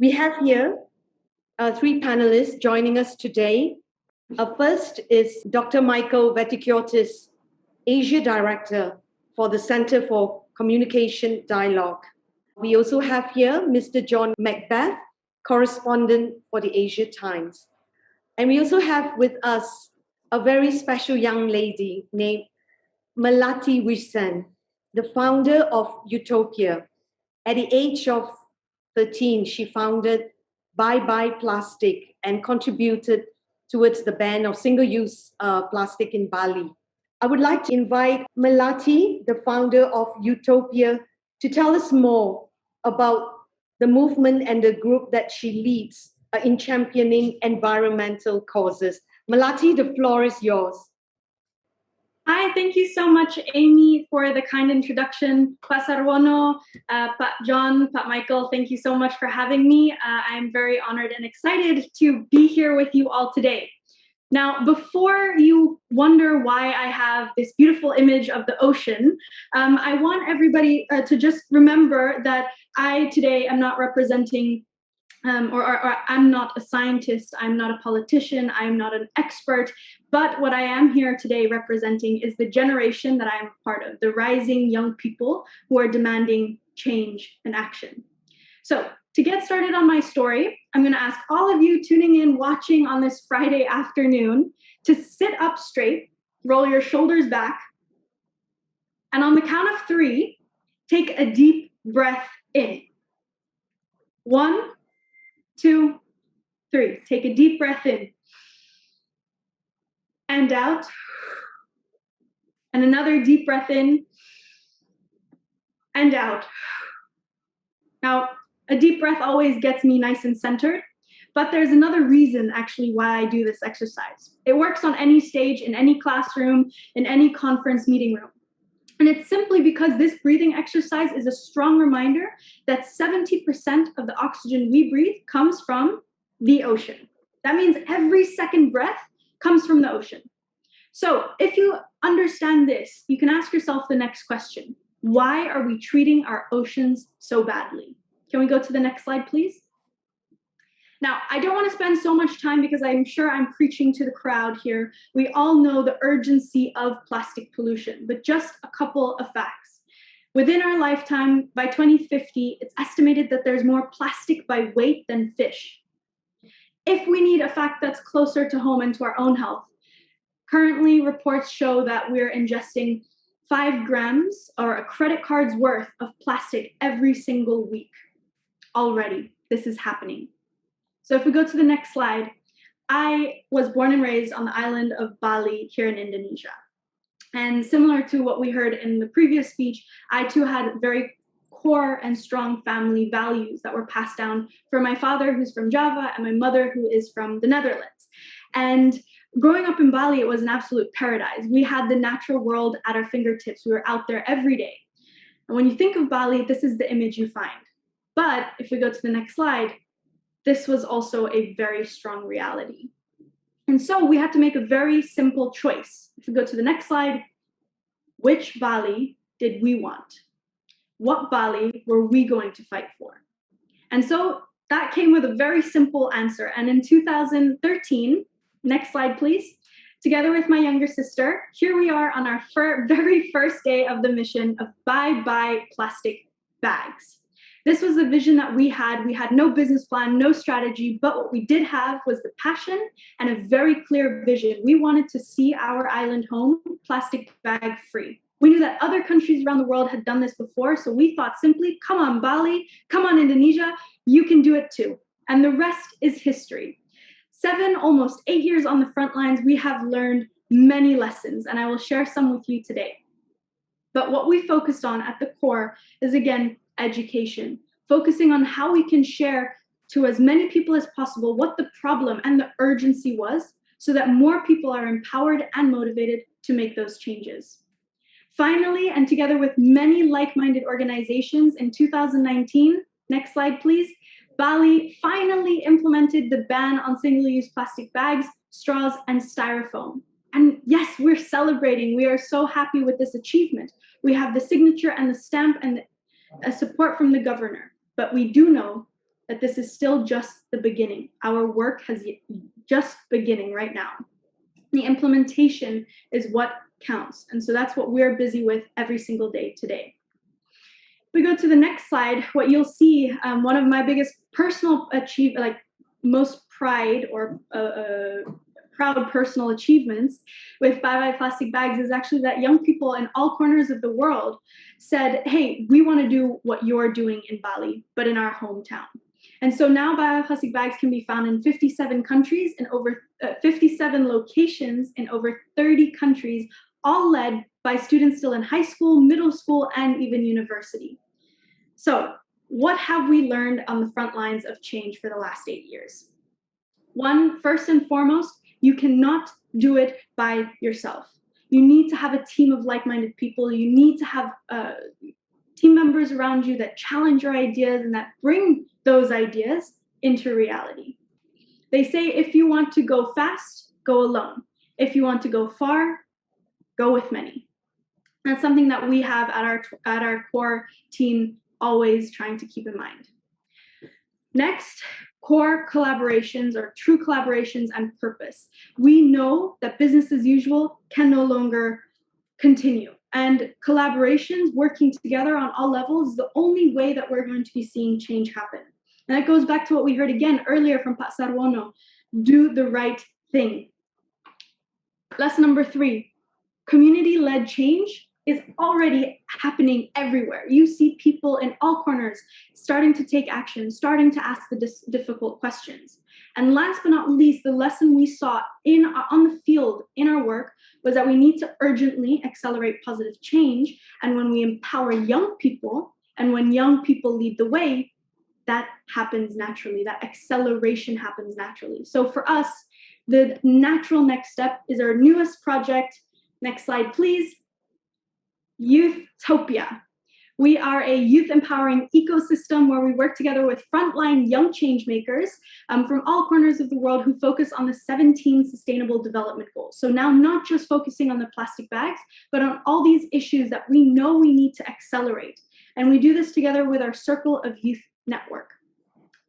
We have here three panelists joining us today. First is Dr. Michael Vatikiotis, Asia Director for the Center for Communication Dialogue. We also have here Mr. John McBeth, Correspondent for the Asia Times. And we also have with us a very special young lady named Melati Wijsen, the founder of YOUTHTOPIA. At the age of 13, she founded Bye Bye Plastic and contributed towards the ban of single-use plastic in Bali. I would like to invite Melati, the founder of YOUTHTOPIA, to tell us more about the movement and the group that she leads in championing environmental causes. Melati, the floor is yours. Hi, thank you so much, Amy, for the kind introduction. Pak Sarwono, Pak John, Pak Michael, thank you so much for having me. I'm very honored and excited to be here with you all today. Now, before you wonder why I have this beautiful image of the ocean, I want everybody to just remember that I today am not representing or I'm not a scientist, I'm not a politician, I'm not an expert, but what I am here today representing is the generation that I'm part of, the rising young people who are demanding change and action. So to get started on my story, I'm going to ask all of you tuning in, watching on this Friday afternoon to sit up straight, roll your shoulders back, and on the count of 3, take a deep breath in. 1, 2, 3. Take a deep breath in and out. And another deep breath in and out. Now, a deep breath always gets me nice and centered, but there's another reason actually why I do this exercise. It works on any stage, in any classroom, in any conference meeting room. And it's simply because this breathing exercise is a strong reminder that 70% of the oxygen we breathe comes from the ocean. That means every second breath comes from the ocean. So if you understand this, you can ask yourself the next question. Why are we treating our oceans so badly? Can we go to the next slide, please? Now, I don't want to spend so much time because I'm sure I'm preaching to the crowd here. We all know the urgency of plastic pollution, but just a couple of facts. Within our lifetime, by 2050, it's estimated that there's more plastic by weight than fish. If we need a fact that's closer to home and to our own health, currently reports show that we're ingesting 5 grams or a credit card's worth of plastic every single week. Already, this is happening. So if we go to the next slide, I was born and raised on the island of Bali here in Indonesia. And similar to what we heard in the previous speech, I too had very core and strong family values that were passed down from my father, who's from Java, and my mother, who is from the Netherlands. And growing up in Bali, it was an absolute paradise. We had the natural world at our fingertips. We were out there every day. And when you think of Bali, this is the image you find. But if we go to the next slide, this was also a very strong reality. And so we had to make a very simple choice. If we go to the next slide, which Bali did we want? What Bali were we going to fight for? And so that came with a very simple answer. And in 2013, next slide, please, together with my younger sister, here we are on our very first day of the mission of Bye Bye Plastic Bags. This was the vision that we had. We had no business plan, no strategy, but what we did have was the passion and a very clear vision. We wanted to see our island home plastic bag free. We knew that other countries around the world had done this before, so we thought simply, come on Bali, come on Indonesia, you can do it too. And the rest is history. 7, almost 8 years on the front lines, we have learned many lessons, and I will share some with you today. But what we focused on at the core is, again, education, focusing on how we can share to as many people as possible what the problem and the urgency was so that more people are empowered and motivated to make those changes. Finally, and together with many like-minded organizations in 2019, next slide please, Bali finally implemented the ban on single-use plastic bags, straws, and styrofoam. And yes, we're celebrating. We are so happy with this achievement. We have the signature and the stamp and support from the governor. But we do know that this is still just the beginning. Our work has just beginning right now. The implementation is what counts. And so that's what we're busy with every single day today. If we go to the next slide, what you'll see, one of my biggest personal most pride or proud personal achievements with bye-bye plastic bags is actually that young people in all corners of the world said, hey, we want to do what you're doing in Bali, but in our hometown. And so now bye-bye plastic bags can be found in 57 countries and over 57 locations in over 30 countries, all led by students still in high school, middle school, and even university. So what have we learned on the front lines of change for the last 8 years? One, first and foremost, you cannot do it by yourself. You need to have a team of like-minded people. You need to have team members around you that challenge your ideas and that bring those ideas into reality. They say if you want to go fast, go alone. If you want to go far, go with many. That's something that we have at our core team always trying to keep in mind. Next, core collaborations or true collaborations and purpose. We know that business as usual can no longer continue. And collaborations, working together on all levels, is the only way that we're going to be seeing change happen. And that goes back to what we heard again earlier from Pak Sarwono, do the right thing. Lesson number 3, community-led change is already happening everywhere. You see people in all corners starting to take action, starting to ask the difficult questions. And last but not least, the lesson we saw on the field in our work was that we need to urgently accelerate positive change. And when we empower young people, and when young people lead the way, that happens naturally. That acceleration happens naturally. So for us, the natural next step is our newest project. Next slide, please. YOUTHTOPIA. We are a youth empowering ecosystem where we work together with frontline young change makers from all corners of the world who focus on the 17 sustainable development goals. So now not just focusing on the plastic bags, but on all these issues that we know we need to accelerate. And we do this together with our Circle of Youth Network.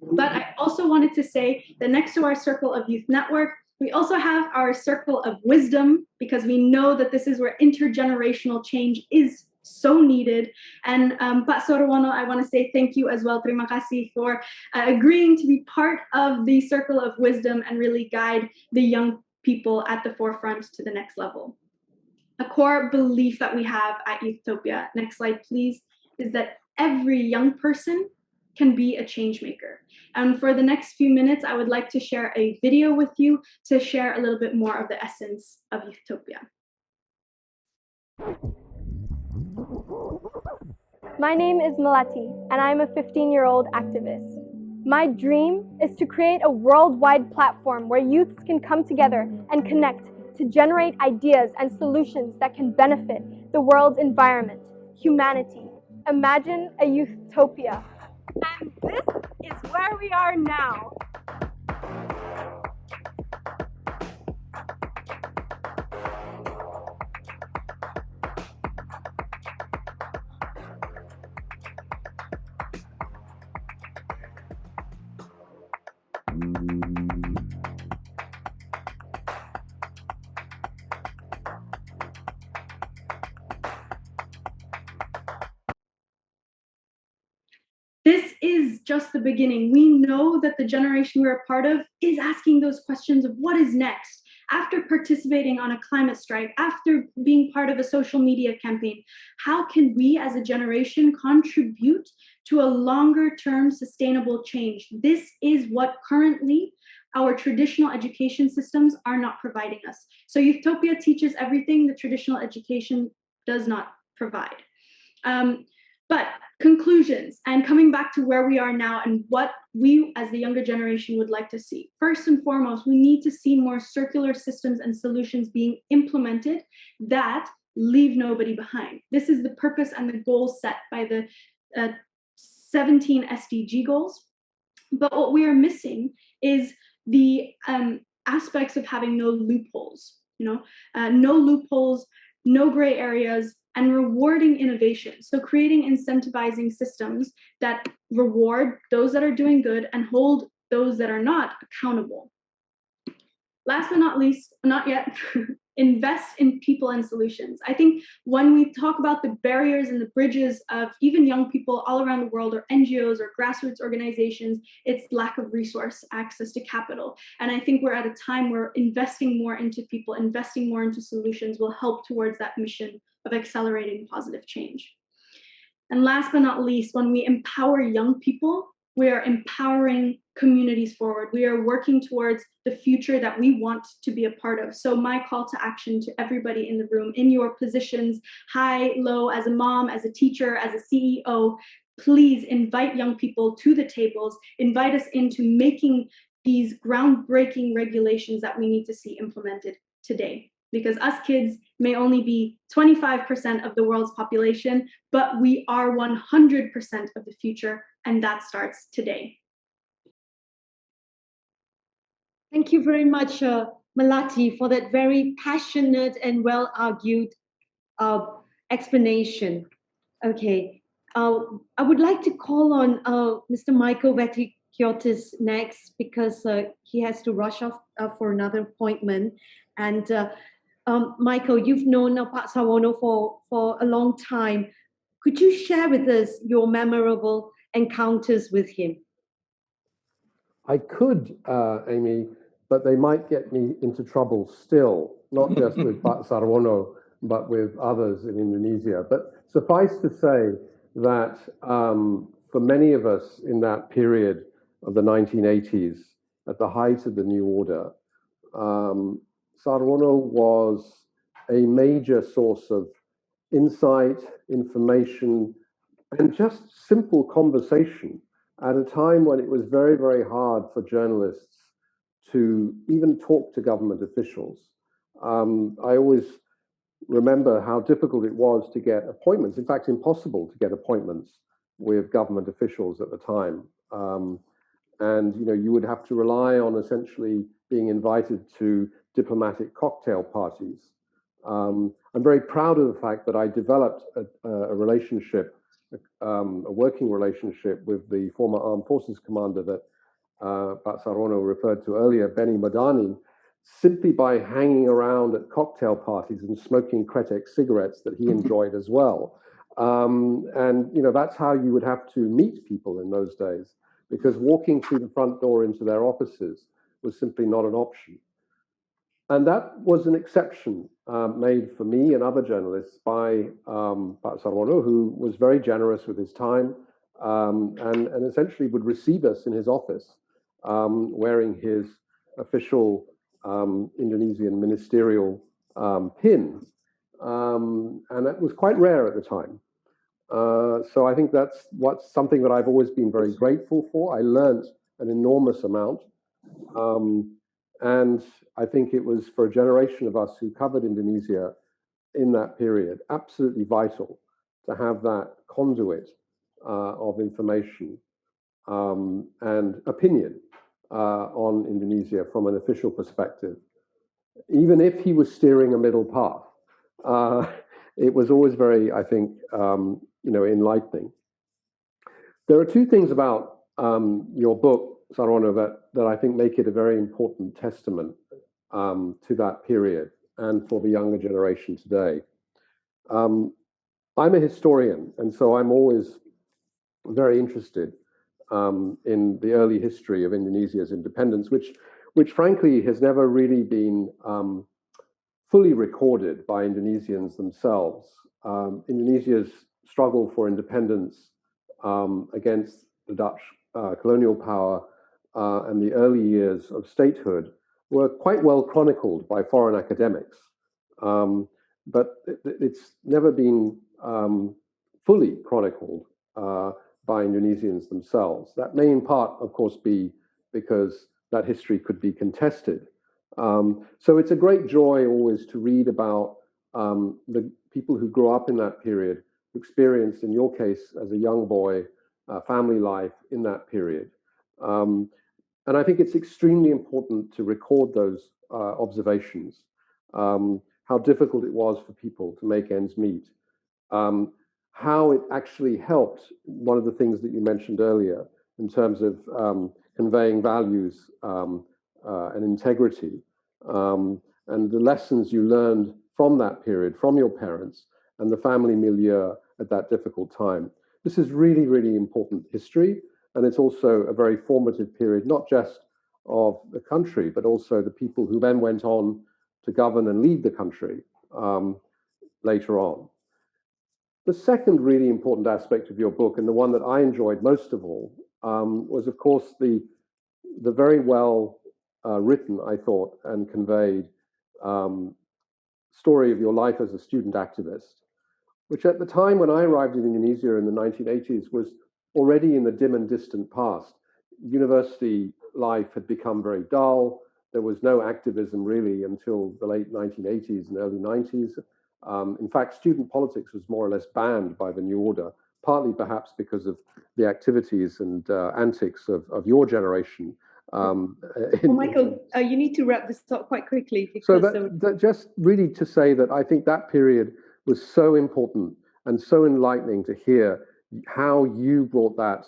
But I also wanted to say that next to our Circle of Youth Network, we also have our Circle of Wisdom, because we know that this is where intergenerational change is so needed. And Pak Sarwono, I want to say thank you as well. Terima kasih for agreeing to be part of the Circle of Wisdom and really guide the young people at the forefront to the next level. A core belief that we have at YOUTHTOPIA, next slide please, is that every young person can be a change maker. And for the next few minutes, I would like to share a video with you to share a little bit more of the essence of YOUTHTOPIA. My name is Melati, and I'm a 15-year-old activist. My dream is to create a worldwide platform where youths can come together and connect to generate ideas and solutions that can benefit the world's environment, humanity. Imagine a YOUTHTOPIA. And this is where we are now. This is just the beginning. We know that the generation we're a part of is asking those questions of what is next. After participating on a climate strike, after being part of a social media campaign, how can we as a generation contribute to a longer-term sustainable change? This is what currently our traditional education systems are not providing us. So YOUTHTOPIA teaches everything the traditional education does not provide. But conclusions and coming back to where we are now and what we as the younger generation would like to see. First and foremost, we need to see more circular systems and solutions being implemented that leave nobody behind. This is the purpose and the goals set by the 17 SDG goals. But what we are missing is the aspects of having no loopholes, no loopholes, no gray areas, and rewarding innovation. So creating incentivizing systems that reward those that are doing good and hold those that are not accountable. Last but not least, not yet, invest in people and solutions. I think when we talk about the barriers and the bridges of even young people all around the world, or NGOs or grassroots organizations, it's lack of resource access to capital. And I think we're at a time where investing more into people, investing more into solutions will help towards that mission of accelerating positive change. And last but not least, when we empower young people, we are empowering communities forward. We are working towards the future that we want to be a part of. So my call to action to everybody in the room, in your positions, high, low, as a mom, as a teacher, as a CEO, please invite young people to the tables, invite us into making these groundbreaking regulations that we need to see implemented today. Because us kids may only be 25% of the world's population, but we are 100% of the future, and that starts today. Thank you very much, Melati, for that very passionate and well-argued explanation. Okay, I would like to call on Mr. Michael Vatikiotis next, because he has to rush off for another appointment. And Michael, you've known Pak Sarwono for a long time. Could you share with us your memorable encounters with him? I could, Amy, but they might get me into trouble still, not just with Pak Sarwono, but with others in Indonesia. But suffice to say that for many of us in that period of the 1980s, at the height of the New Order, Sarwono was a major source of insight, information, and just simple conversation at a time when it was very, very hard for journalists to even talk to government officials. I always remember how difficult it was to get appointments, in fact, impossible to get appointments with government officials at the time. And you would have to rely on essentially being invited to diplomatic cocktail parties. I'm very proud of the fact that I developed a relationship, a working relationship with the former Armed Forces commander that Pak Sarwono referred to earlier, Benny Madani, simply by hanging around at cocktail parties and smoking Kretek cigarettes that he enjoyed as well. And that's how you would have to meet people in those days, because walking through the front door into their offices was simply not an option. And that was an exception made for me and other journalists by Pak Sarwono, who was very generous with his time and essentially would receive us in his office wearing his official Indonesian ministerial pin. And that was quite rare at the time. So I think that's something that I've always been very grateful for. I learned an enormous amount. And I think it was for a generation of us who covered Indonesia in that period, absolutely vital to have that conduit of information and opinion on Indonesia from an official perspective. Even if he was steering a middle path, it was always very, I think, enlightening. There are two things about your book, Sarwono, that I think make it a very important testament to that period and for the younger generation today. I'm a historian, and so I'm always very interested in the early history of Indonesia's independence, which frankly has never really been fully recorded by Indonesians themselves. Indonesia's struggle for independence against the Dutch colonial power and the early years of statehood were quite well chronicled by foreign academics. But it's never been fully chronicled by Indonesians themselves. That may in part, of course, be because that history could be contested. So it's a great joy always to read about the people who grew up in that period, who experienced, in your case, as a young boy, family life in that period. And I think it's extremely important to record those observations, how difficult it was for people to make ends meet, how it actually helped, one of the things that you mentioned earlier, in terms of conveying values and integrity, and the lessons you learned from that period, from your parents and the family milieu at that difficult time. This is really, really important history, and it's also a very formative period, not just of the country, but also the people who then went on to govern and lead the country later on. The second really important aspect of your book, and the one that I enjoyed most of all, was, of course, the very well written, I thought, and conveyed story of your life as a student activist, which at the time when I arrived in Indonesia in the 1980s was already in the dim and distant past. University life had become very dull. There was no activism really until the late 1980s and early 90s. In fact, student politics was more or less banned by the new order, partly perhaps because of the activities and antics of your generation. Michael, you need to wrap this up quite quickly. So that just really to say that I think that period was so important and so enlightening to hear how you brought that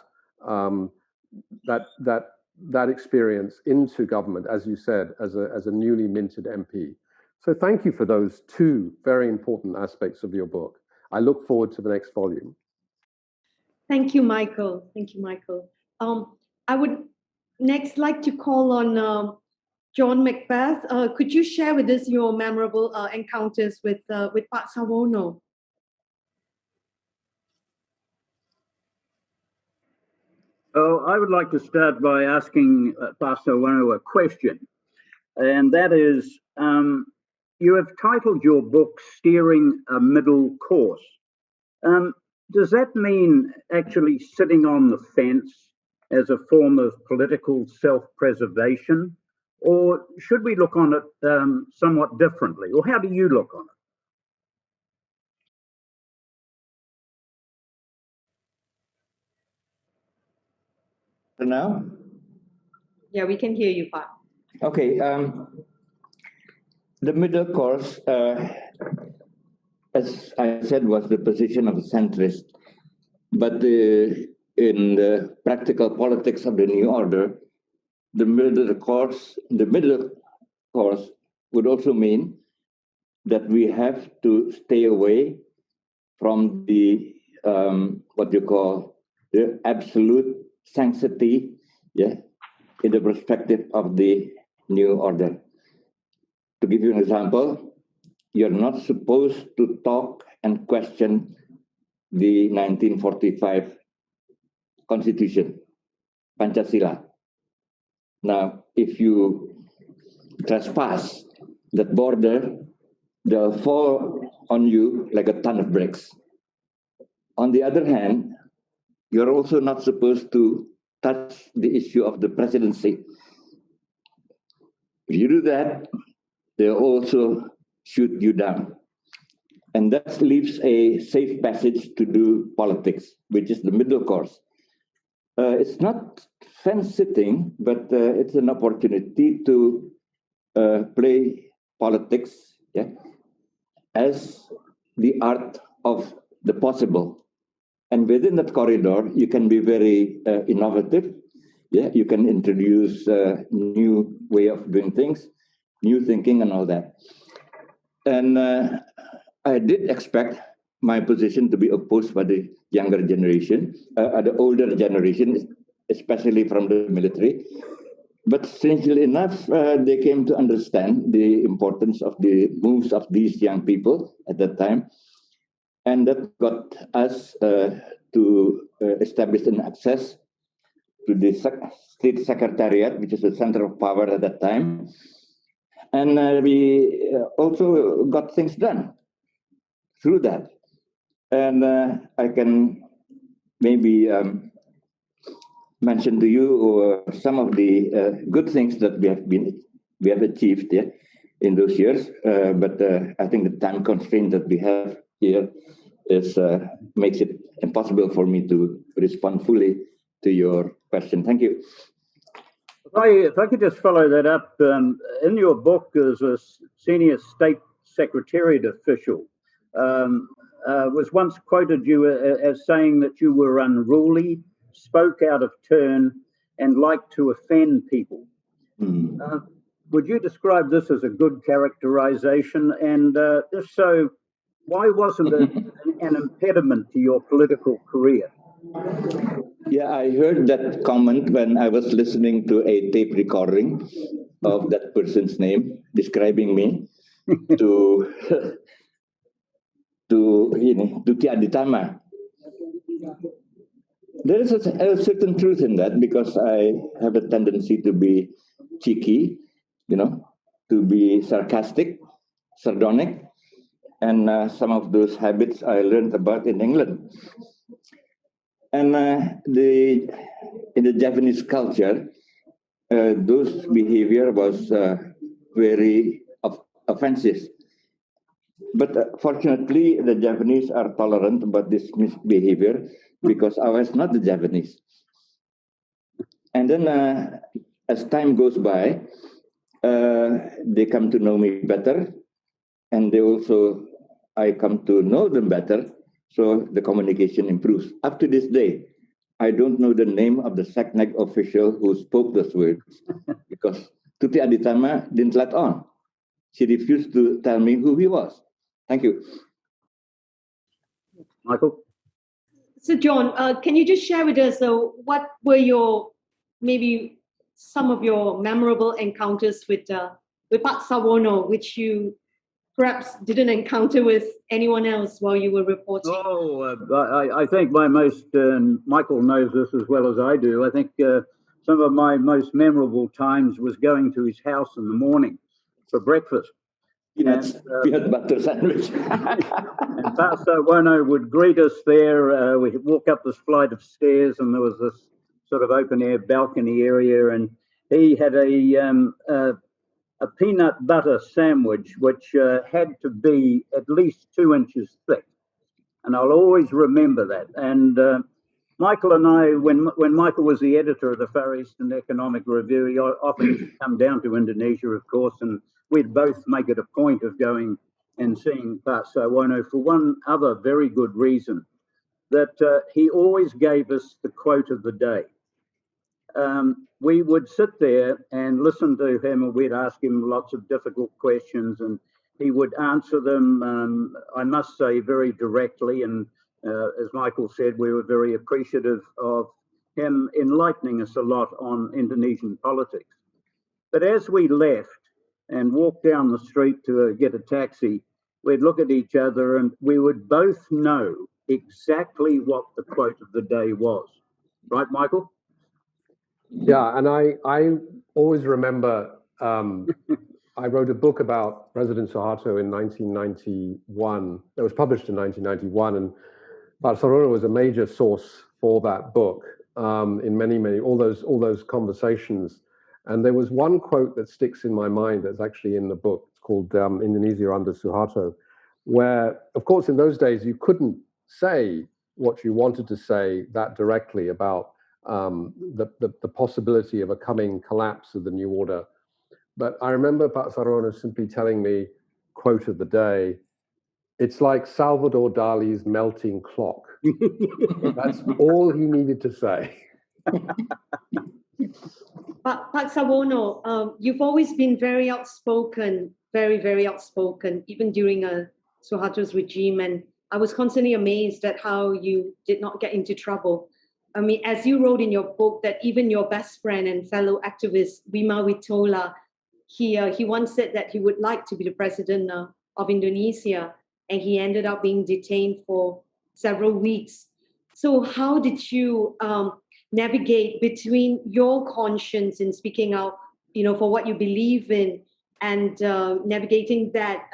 that experience into government, as you said, as a newly minted MP. So thank you for those two very important aspects of your book. I look forward to the next volume. Thank you, Michael. Thank you, Michael. I would next like to call on John Macbeth. Could you share with us your memorable encounters with Pak Sarwono? Oh, I would like to start by asking Pak Sarwono a question, and that is, you have titled your book Steering a Middle Course. Does that mean actually sitting on the fence as a form of political self-preservation, or should we look on it somewhat differently, or how do you look on it? Now? Yeah, we can hear you, Pak. Okay. The middle course, as I said, was the position of a centrist. But in the practical politics of the new order, the middle course would also mean that we have to stay away from the what you call the absolute sanctity, in the perspective of the new order. To give you an example, you're not supposed to talk and question the 1945 Constitution, Pancasila. Now, if you trespass that border, they'll fall on you like a ton of bricks. On the other hand, you're also not supposed to touch the issue of the presidency. If you do that, they'll also shoot you down. And that leaves a safe passage to do politics, which is the middle course. It's not fence sitting, but it's an opportunity to play politics as the art of the possible. And within that corridor, you can be very innovative. You can introduce new way of doing things, new thinking and all that. And I did expect my position to be opposed by the younger generation, the older generation, especially from the military. But strangely enough, they came to understand the importance of the moves of these young people at that time. And that got us to establish an access to the state secretariat, which is the center of power at that time. And we also got things done through that. And I can maybe mention to you some of the good things that we have achieved in those years. But I think the time constraint that we have here makes it impossible for me to respond fully to your question. Thank you. If I could just follow that up, in your book as a senior state secretariat official, was once quoted you as saying that you were unruly, spoke out of turn, and liked to offend people. Would you describe this as a good characterization? And if so, why wasn't it an impediment to your political career? Yeah, I heard that comment when I was listening to a tape recording of that person's name describing me to Tuti Aditama. There is a certain truth in that because I have a tendency to be cheeky, to be sarcastic, sardonic, and some of those habits I learned about in England. And in the Japanese culture, those behavior was very offensive. But fortunately, the Japanese are tolerant about this misbehavior because I was not the Japanese. And then as time goes by, they come to know me better, and I come to know them better, so the communication improves. Up to this day, I don't know the name of the SACNEC official who spoke those words because Tuti Aditama didn't let on. She refused to tell me who he was. Thank you. Michael? So, John, can you just share with us what were maybe some of your memorable encounters with Pak Sarwono, which you perhaps didn't encounter with anyone else while you were reporting? I think my most, Michael knows this as well as I do, I think some of my most memorable times was going to his house in the morning for breakfast. Peanut butter sandwich. And Pak Sarwono would greet us there. We'd walk up this flight of stairs, and there was this sort of open-air balcony area, and he had a peanut butter sandwich which had to be at least 2 inches thick, and I'll always remember that. And Michael and I, when Michael was the editor of the Far Eastern Economic Review, he often used to come down to Indonesia, of course, and we'd both make it a point of going and seeing Pak Sarwono for one other very good reason, that he always gave us the quote of the day. We would sit there and listen to him, and we'd ask him lots of difficult questions, and he would answer them, I must say, very directly. And as Michael said, we were very appreciative of him enlightening us a lot on Indonesian politics. But as we left and walked down the street to get a taxi, we'd look at each other and we would both know exactly what the quote of the day was. Right, Michael? Yeah, and I always remember I wrote a book about President Suharto in 1991. It was published in 1991, and Pak Sarwono was a major source for that book in many all those conversations. And there was one quote that sticks in my mind that's actually in the book. It's called Indonesia under Suharto, where, of course, in those days you couldn't say what you wanted to say that directly about the possibility of a coming collapse of the new order. But I remember Pak Sarwono simply telling me, quote of the day, "It's like Salvador Dali's melting clock." That's all he needed to say. Pak Sarwono, you've always been very outspoken, very, very outspoken, even during Suharto's regime. And I was constantly amazed at how you did not get into trouble. I mean, as you wrote in your book, that even your best friend and fellow activist, Wima Witola, he once said that he would like to be the president of Indonesia, and he ended up being detained for several weeks. So how did you navigate between your conscience in speaking out, for what you believe in, and navigating that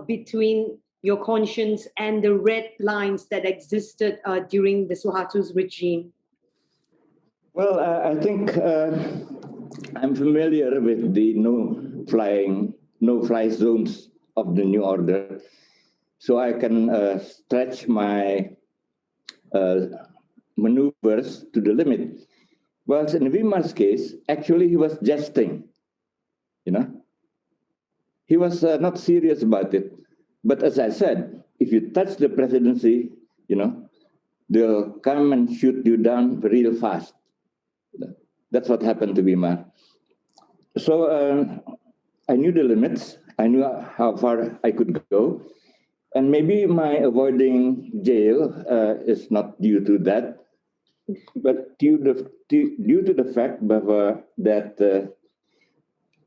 between your conscience and the red lines that existed during the Suharto's regime? Well, I think I'm familiar with the no-fly zones of the new order, so I can stretch my maneuvers to the limit. Well, in Wima's case, actually he was jesting, He was not serious about it. But as I said, if you touch the presidency, they'll come and shoot you down real fast. That's what happened to Wimar. So I knew the limits. I knew how far I could go. And maybe my avoiding jail is not due to that, but due to the fact that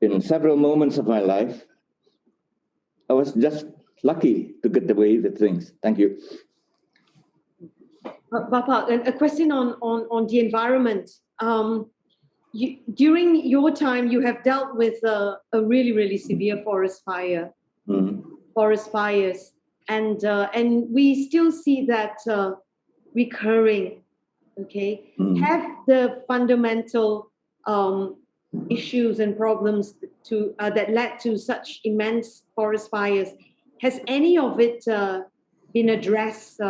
in several moments of my life, I was just lucky to get away with things. Thank you. Bapak, a question on the environment. During your time, you have dealt with a really, really severe forest fires, and we still see that recurring. Okay, have the fundamental issues and problems that led to such immense forest fires, has any of it been addressed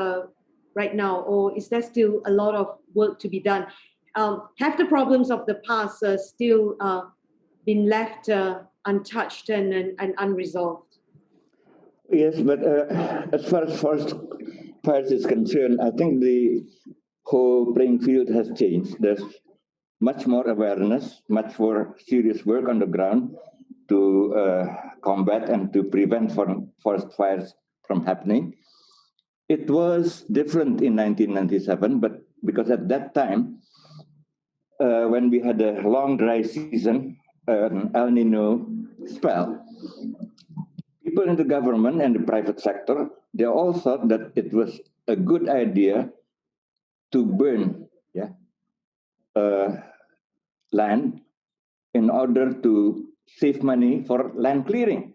right now, or is there still a lot of work to be done? Have the problems of the past still been left untouched and unresolved? Yes, but as far as forest fires is concerned, I think the whole playing field has changed. There's much more awareness, much more serious work on the ground to combat and to prevent forest fires from happening. It was different in 1997, but because at that time, when we had a long dry season, an El Nino spell, people in the government and the private sector, they all thought that it was a good idea to burn land in order to save money for land clearing.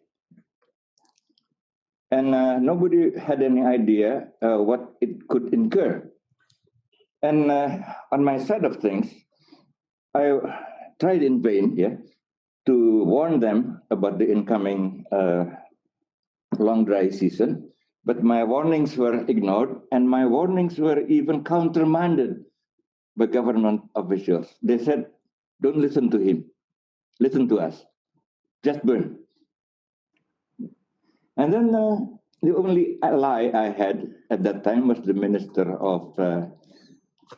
And nobody had any idea what it could incur. And on my side of things, I tried in vain to warn them about the incoming long dry season, but my warnings were ignored, and my warnings were even countermanded by government officials. They said, don't listen to him, listen to us, just burn. And then the only ally I had at that time was the Minister of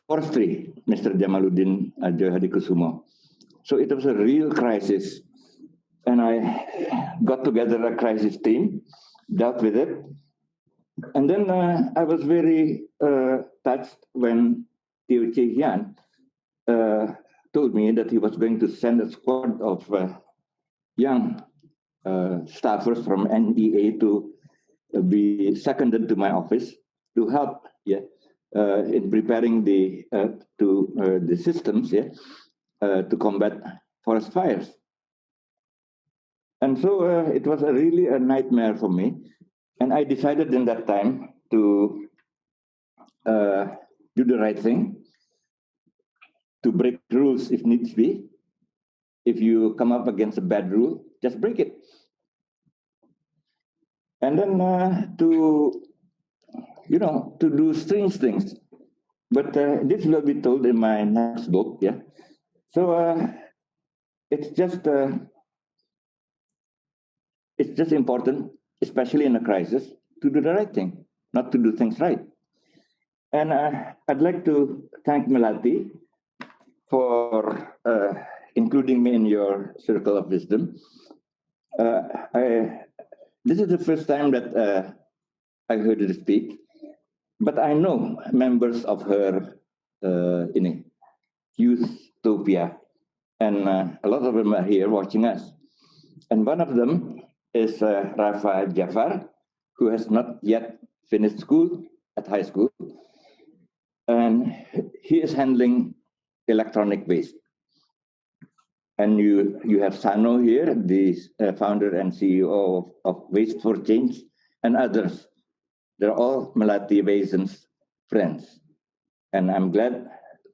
Forestry, Mr. Jamaluddin Joyhadikusumo. So it was a real crisis. And I got together a crisis team, dealt with it. And then I was very touched when Teo Che Hian told me that he was going to send a squad of young staffers from NEA to be seconded to my office to help in preparing the systems to combat forest fires. And so it was really a nightmare for me. And I decided in that time to do the right thing, to break rules if needs be. If you come up against a bad rule, just break it. And then to do strange things. But this will be told in my next book, So it's just important, especially in a crisis, to do the right thing, not to do things right. And I'd like to thank Melati for including me in your circle of wisdom. This is the first time that I heard her speak, but I know members of her YOUTHTOPIA, and a lot of them are here watching us. And one of them is Rafa Jafar, who has not yet finished school at high school, and he is handling electronic waste. And you have Sano here, the founder and CEO of Waste for Change, and others. They're all Melati Wijsen's friends. And I'm glad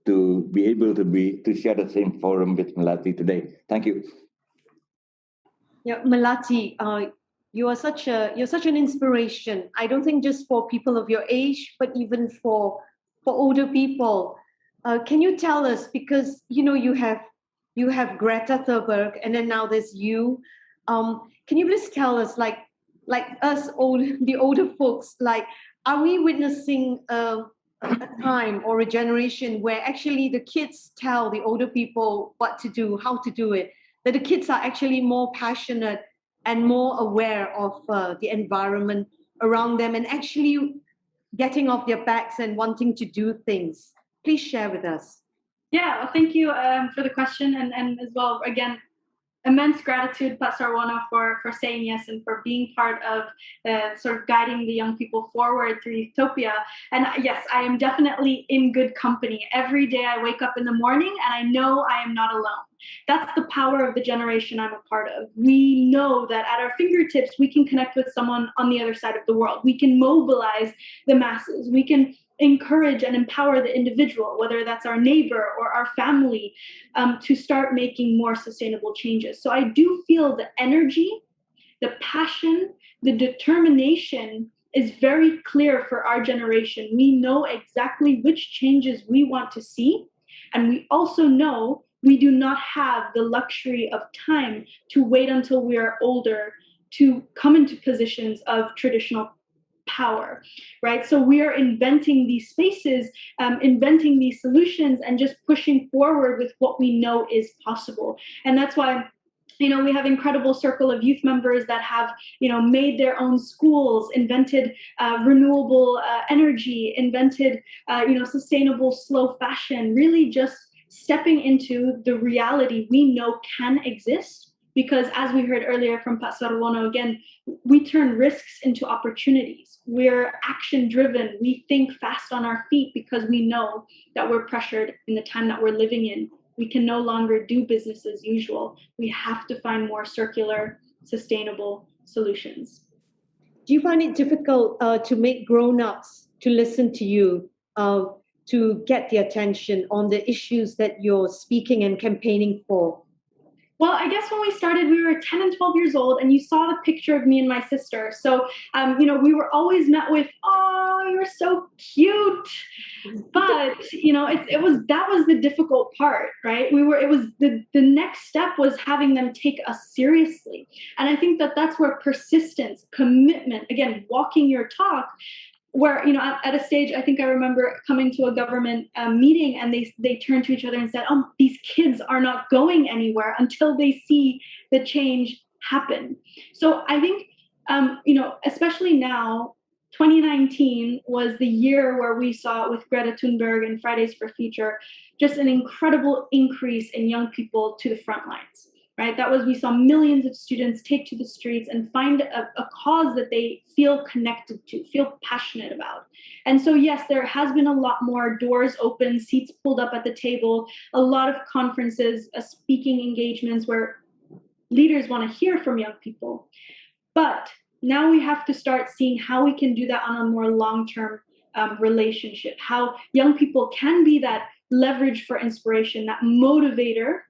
to be able to share the same forum with Melati today. Thank you. Yeah, Melati, you're such an inspiration. I don't think just for people of your age, but even for older people. Can you tell us, because you have Greta Thunberg, and then now there's you. Can you please tell us, like, like us, the older folks, like, are we witnessing a time or a generation where actually the kids tell the older people what to do, how to do it, that the kids are actually more passionate and more aware of the environment around them and actually getting off their backs and wanting to do things? Please share with us. Yeah, well, thank you for the question, and as well, again, immense gratitude, Pak Sarwono, for saying yes and for being part of sort of guiding the young people forward through Youthotopia. And yes, I am definitely in good company. Every day I wake up in the morning and I know I am not alone. That's the power of the generation I'm a part of. We know that at our fingertips, we can connect with someone on the other side of the world. We can mobilize the masses. We can encourage and empower the individual, whether that's our neighbor or our family, to start making more sustainable changes. So I do feel the energy, the passion, the determination is very clear for our generation. We know exactly which changes we want to see. And we also know we do not have the luxury of time to wait until we are older to come into positions of traditional power, right? So we are inventing these spaces, inventing these solutions, and just pushing forward with what we know is possible. And that's why, we have incredible circle of youth members that have, made their own schools, invented renewable energy, invented, sustainable slow fashion, really just stepping into the reality we know can exist. Because as we heard earlier from Pak Sarwono, again, we turn risks into opportunities. We're action driven. We think fast on our feet because we know that we're pressured in the time that we're living in. We can no longer do business as usual. We have to find more circular, sustainable solutions. Do you find it difficult to make grown-ups to listen to you, to get the attention on the issues that you're speaking and campaigning for? Well, I guess when we started, we were 10 and 12 years old, and you saw the picture of me and my sister. So, we were always met with, "Oh, you're so cute." But, that was the difficult part, right? The next step was having them take us seriously. And I think that's where persistence, commitment, again, walking your talk, where, at a stage, I think I remember coming to a government meeting, and they turned to each other and said, "Oh, these kids are not going anywhere until they see the change happen." So I think, especially now, 2019 was the year where we saw with Greta Thunberg and Fridays for Future, just an incredible increase in young people to the front lines. Right? We saw millions of students take to the streets and find a cause that they feel connected to, feel passionate about. And so, yes, there has been a lot more doors open, seats pulled up at the table, a lot of conferences, speaking engagements where leaders want to hear from young people. But now we have to start seeing how we can do that on a more long-term relationship, how young people can be that leverage for inspiration, that motivator,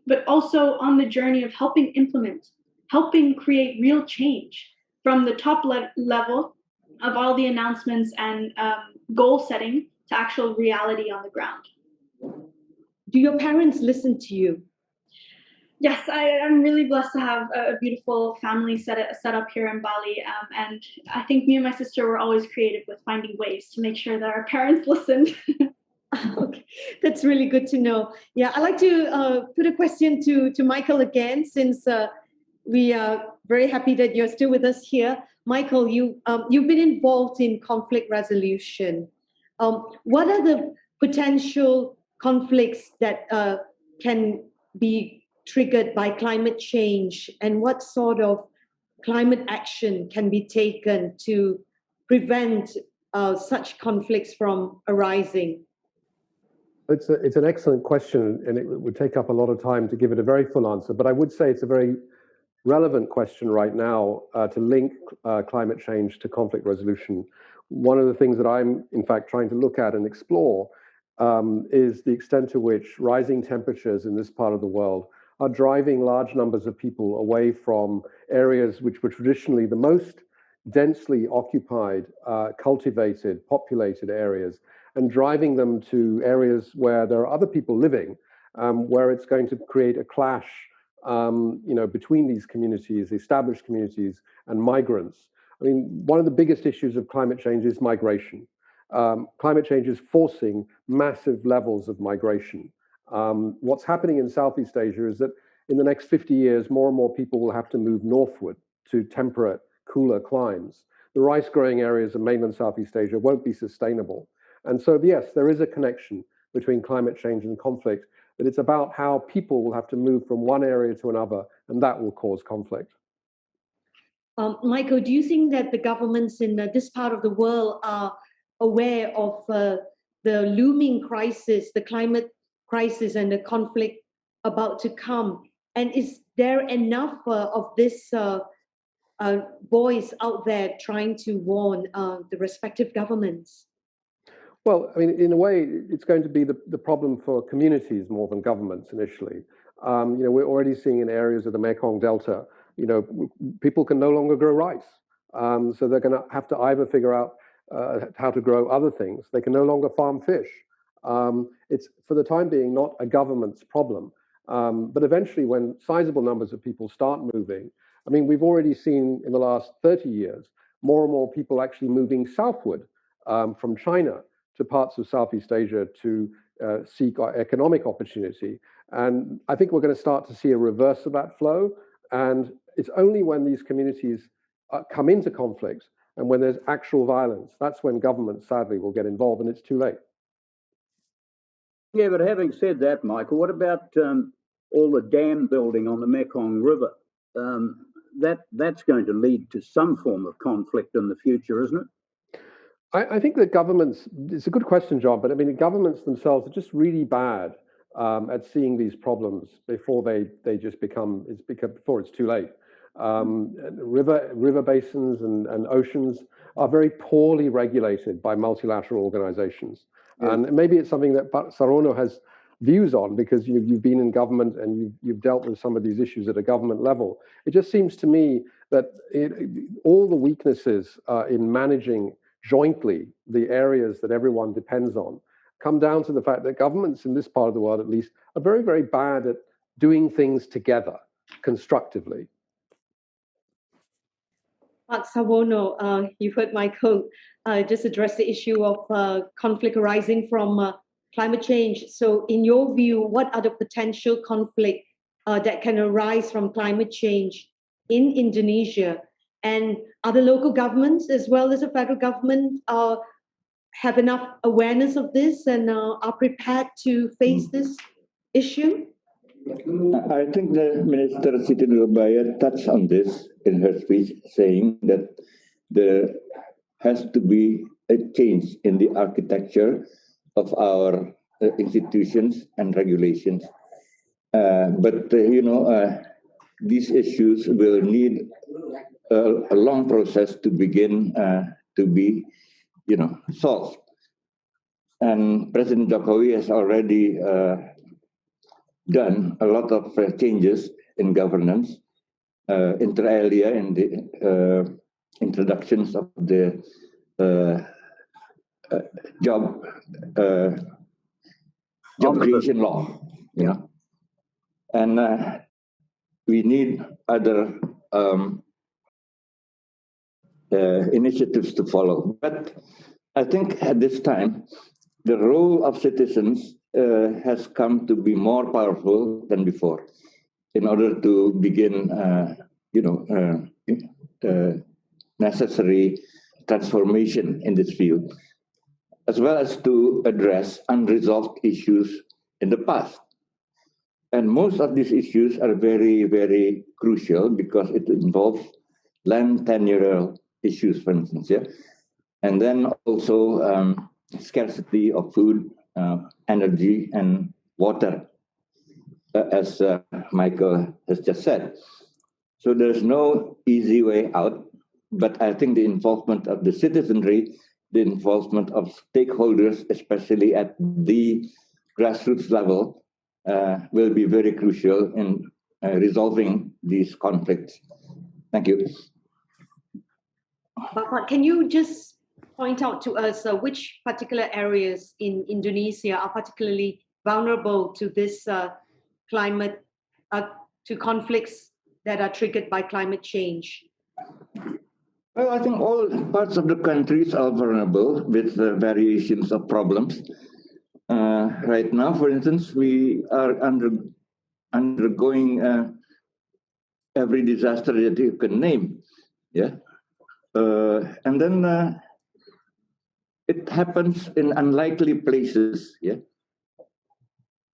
but also on the journey of helping implement, helping create real change from the top level of all the announcements and goal setting to actual reality on the ground. Do your parents listen to you? Yes, I'm really blessed to have a beautiful family set up here in Bali. And I think me and my sister were always creative with finding ways to make sure that our parents listened. Okay, that's really good to know. Yeah, I'd like to put a question to Michael again, since we are very happy that you're still with us here. Michael, you've been involved in conflict resolution. What are the potential conflicts that can be triggered by climate change, and what sort of climate action can be taken to prevent such conflicts from arising? It's an excellent question, and it would take up a lot of time to give it a very full answer, but I would say it's a very relevant question right now to link climate change to conflict resolution. One of the things that I'm, in fact, trying to look at and explore is the extent to which rising temperatures in this part of the world are driving large numbers of people away from areas which were traditionally the most densely occupied, cultivated, populated areas, and driving them to areas where there are other people living, where it's going to create a clash between these communities, established communities, and migrants. I mean, one of the biggest issues of climate change is migration. Climate change is forcing massive levels of migration. What's happening in Southeast Asia is that in the next 50 years, more and more people will have to move northward to temperate, cooler climes. The rice growing areas of mainland Southeast Asia won't be sustainable. And so, yes, there is a connection between climate change and conflict, but it's about how people will have to move from one area to another, and that will cause conflict. Michael, do you think that the governments in this part of the world are aware of the looming crisis, the climate crisis and the conflict about to come? And is there enough of this voice out there trying to warn the respective governments? Well, I mean, in a way, it's going to be the problem for communities more than governments initially. We're already seeing in areas of the Mekong Delta, people can no longer grow rice. So they're going to have to either figure out how to grow other things. They can no longer farm fish. It's, for the time being, not a government's problem. But eventually, when sizable numbers of people start moving, I mean, we've already seen in the last 30 years, more and more people actually moving southward from China to parts of Southeast Asia to seek economic opportunity. And I think we're going to start to see a reverse of that flow. And it's only when these communities come into conflict and when there's actual violence, that's when governments, sadly, will get involved, and it's too late. Yeah, but having said that, Michael, what about all the dam building on the Mekong River? That's going to lead to some form of conflict in the future, isn't it? I think that governments, it's a good question, John, but I mean, governments themselves are just really bad at seeing these problems before they just before it's too late. River basins and oceans are very poorly regulated by multilateral organizations. Yeah. And maybe it's something that Sarwono has views on, because you've been in government and you've dealt with some of these issues at a government level. It just seems to me that all the weaknesses in managing jointly the areas that everyone depends on come down to the fact that governments in this part of the world, at least, are very, very bad at doing things together constructively. Sarwono, you've heard Michael just address the issue of conflict arising from climate change. So in your view, what are the potential conflict that can arise from climate change in Indonesia? And are the local governments as well as the federal government have enough awareness of this and are prepared to face this issue? I think the Minister Siti Nurbaya touched on this in her speech, saying that there has to be a change in the architecture of our institutions and regulations. But these issues will need a long process to begin to be, solved. And President Jokowi has already done a lot of changes in governance, inter alia in the introductions of the job creation law, and we need other initiatives to follow. But I think at this time, the role of citizens has come to be more powerful than before in order to begin, necessary transformation in this field, as well as to address unresolved issues in the past. And most of these issues are very, very crucial because it involves land tenure issues, for instance, and then also scarcity of food, energy, and water, as Michael has just said. So there's no easy way out, but I think the involvement of the citizenry, the involvement of stakeholders, especially at the grassroots level, will be very crucial in resolving these conflicts. Thank you. But can you just point out to us which particular areas in Indonesia are particularly vulnerable to this climate to conflicts that are triggered by climate change? Well, I think all parts of the countries are vulnerable with variations of problems. Right now, for instance, we are undergoing every disaster that you can name. Yeah. And then it happens in unlikely places. Yeah.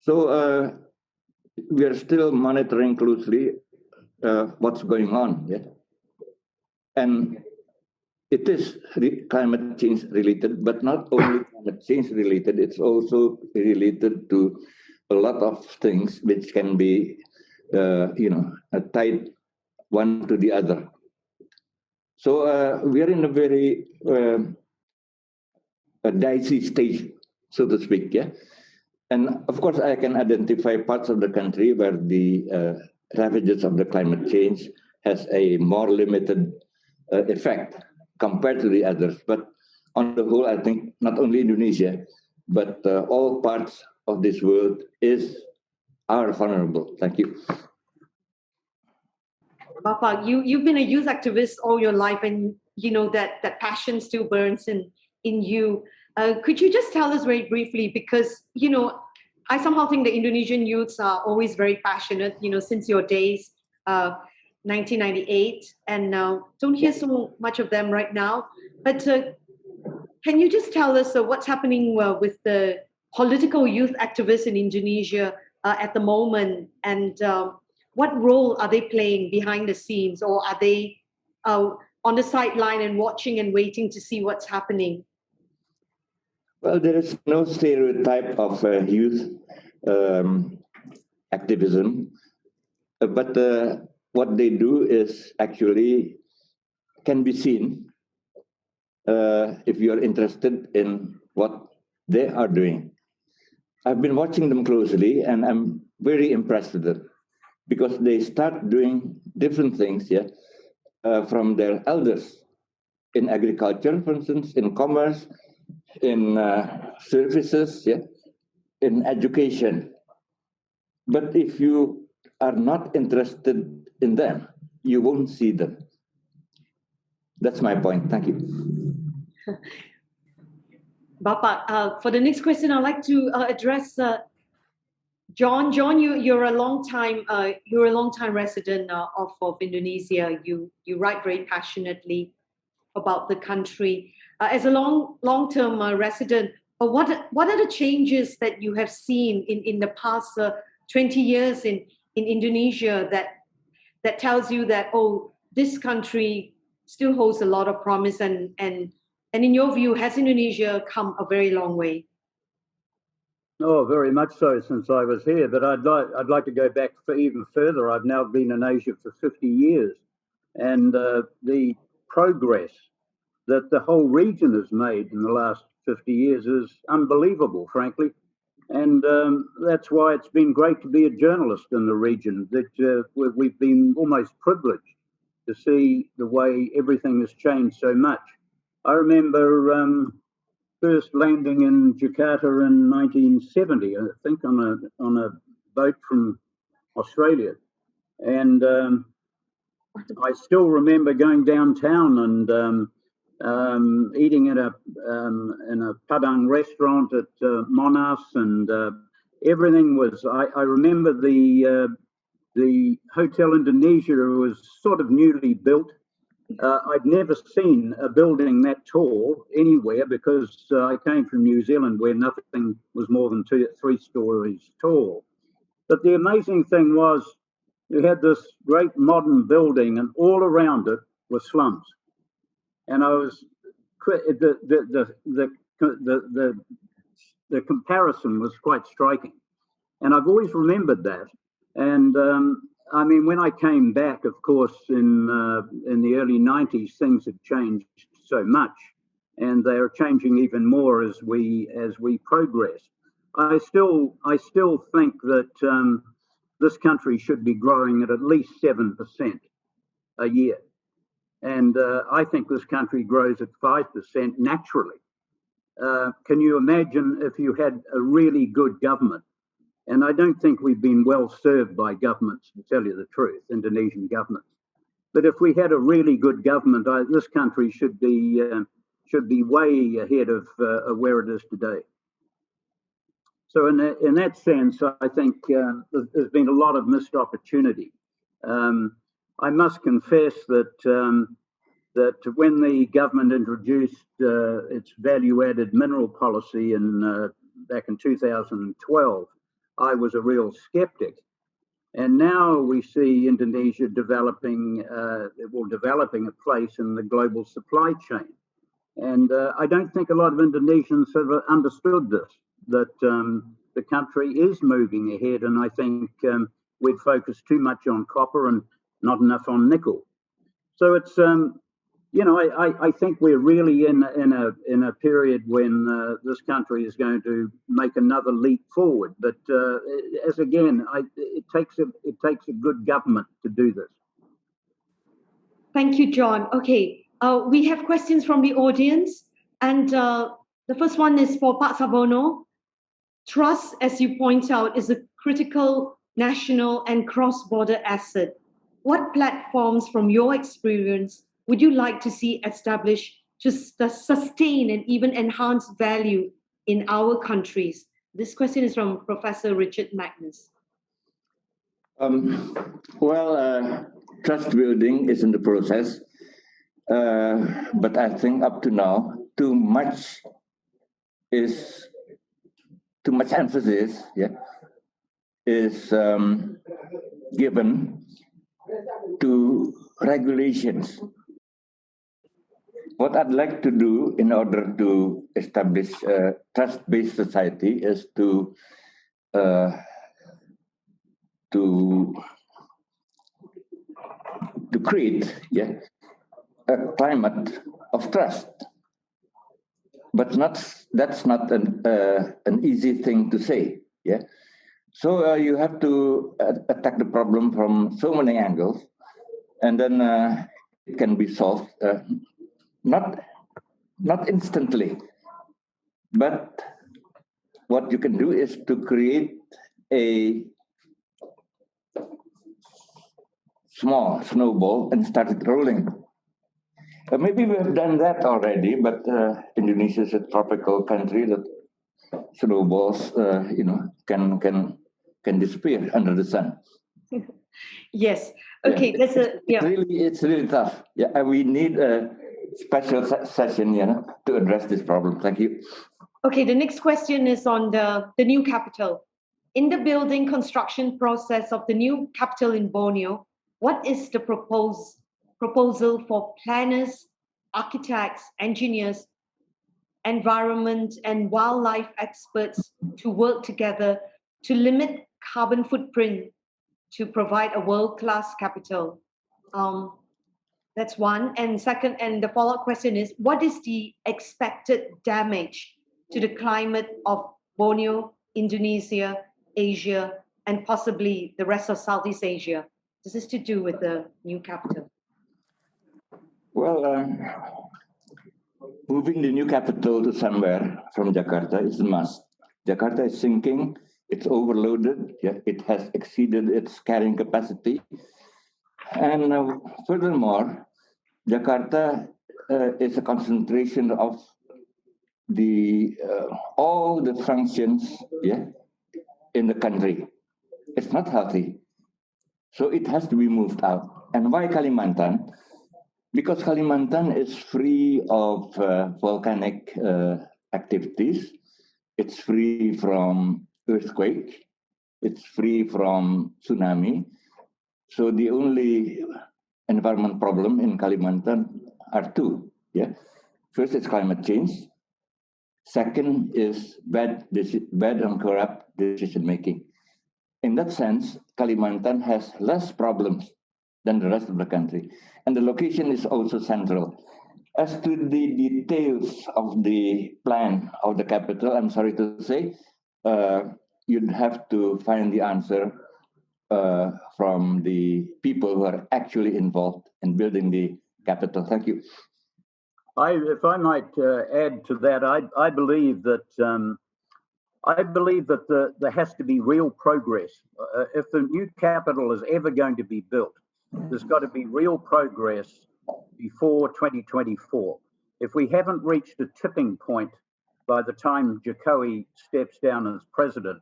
So we are still monitoring closely what's going on. Yeah. And it is climate change related, but not only climate change related, it's also related to a lot of things which can be, tied one to the other. So we are in a very dicey stage, so to speak, yeah? And of course, I can identify parts of the country where the ravages of the climate change has a more limited effect compared to the others. But on the whole, I think not only Indonesia, but all parts of this world are vulnerable. Thank you. Bapak, you've been a youth activist all your life, and you know that passion still burns in you. Could you just tell us very briefly, because I somehow think the Indonesian youths are always very passionate, since your days, 1998, and don't hear so much of them right now. But can you just tell us what's happening with the political youth activists in Indonesia at the moment, and what role are they playing behind the scenes, or are they on the sideline and watching and waiting to see what's happening? Well, there is no stereotype of youth activism, but what they do is actually can be seen if you're interested in what they are doing. I've been watching them closely, and I'm very impressed with them because they start doing different things, from their elders in agriculture, for instance, in commerce, in services, in education. But if you are not interested in them, you won't see them. That's my point. Thank you. Bapak, for the next question, I'd like to address John. John, you're a long time resident of Indonesia. You write very passionately about the country. As a long-term resident, what are the changes that you have seen in the past 20 years in Indonesia that tells you that this country still holds a lot of promise, and in your view, has Indonesia come a very long way? Oh, very much so since I was here, but I'd like to go back even further. I've now been in Asia for 50 years, and the progress that the whole region has made in the last 50 years is unbelievable, frankly. And that's why it's been great to be a journalist in the region, that we've been almost privileged to see the way everything has changed so much. I remember first landing in Jakarta in 1970, I think, on a boat from Australia. And I still remember going downtown and eating in a Padang restaurant at Monas, and everything was. I remember the Hotel Indonesia was sort of newly built. I'd never seen a building that tall anywhere because I came from New Zealand where nothing was more than 3 stories tall. But the amazing thing was you had this great modern building, and all around it were slums. And I was the comparison was quite striking, and I've always remembered that. And I mean, when I came back, of course, in the early 90s, things had changed so much, and they are changing even more as we progress. I still think that this country should be growing at least 7% a year. And I think this country grows at 5% naturally. Can you imagine if you had a really good government And I don't think we've been well served by governments, to tell you the truth, Indonesian governments. But if we had a really good government, this country should be way ahead of where it is today. So in that sense, I think there's been a lot of missed opportunity. I must confess that that when the government introduced its value-added mineral policy back in 2012, I was a real skeptic. And now we see Indonesia developing a place in the global supply chain. And I don't think a lot of Indonesians have understood this, that the country is moving ahead. And I think we've focused too much on copper and not enough on nickel. So it's, I think we're really in a period when this country is going to make another leap forward. But it takes a good government to do this. Thank you, John. Okay, we have questions from the audience, and the first one is for Pak Sarwono. Trust, as you point out, is a critical national and cross-border asset. What platforms, from your experience, would you like to see established to sustain and even enhance value in our countries? This question is from Professor Richard Magnus. Trust building is in the process, but I think up to now, too much emphasis is given to regulations. What I'd like to do in order to establish a trust-based society is to create a climate of trust. But that's not an easy thing to say. So you have to attack the problem from so many angles, and then it can be solved not instantly. But what you can do is to create a small snowball and start it rolling. Maybe we have done that already, but Indonesia is a tropical country that snowballs, can disappear under the sun. Yes. Okay. It's really tough. We need a special session, to address this problem. Thank you. Okay. The next question is on the new capital. In the building construction process of the new capital in Borneo, what is the proposal for planners, architects, engineers, environment and wildlife experts to work together to limit carbon footprint to provide a world-class capital? That's one. And second, and the follow-up question is, what is the expected damage to the climate of Borneo, Indonesia, Asia, and possibly the rest of Southeast Asia? This is to do with the new capital. Well, moving the new capital to somewhere from Jakarta is a must. Jakarta is sinking, it's overloaded, it has exceeded its carrying capacity. And furthermore, Jakarta is a concentration of all the functions in the country. It's not healthy. So it has to be moved out. And why Kalimantan? Because Kalimantan is free of volcanic activities. It's free from earthquake. It's free from tsunami. So the only environment problem in Kalimantan are two. First is climate change. Second is bad and corrupt decision making. In that sense, Kalimantan has less problems than the rest of the country. And the location is also central. As to the details of the plan of the capital, I'm sorry to say, you'd have to find the answer from the people who are actually involved in building the capital. Thank you. If I might add to that, I believe that I believe that there has to be real progress. If the new capital is ever going to be built, there's got to be real progress before 2024. If we haven't reached a tipping point by the time Jokowi steps down as president,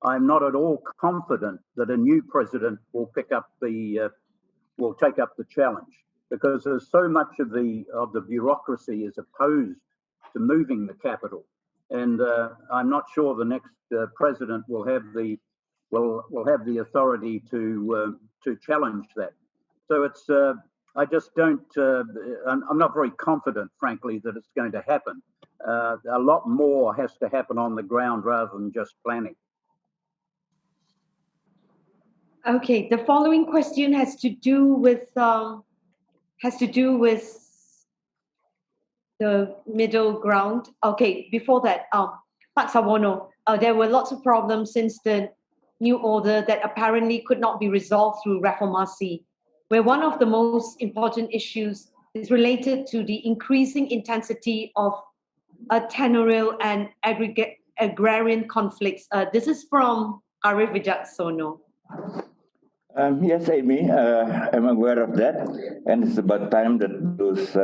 I'm not at all confident that a new president will take up the challenge, because there's so much of the bureaucracy is opposed to moving the capital, and I'm not sure the next president will have the authority to challenge that. So it's I just don't. I'm not very confident, frankly, that it's going to happen. A lot more has to happen on the ground rather than just planning. Okay, the following question has to do with the middle ground. Okay, before that, Pak Sarwono, there were lots of problems since the new order that apparently could not be resolved through reformasi, where one of the most important issues is related to the increasing intensity of tenorial and agrarian conflicts. This is from Arif Wijaksono. Yes, Amy, I'm aware of that, and it's about time that those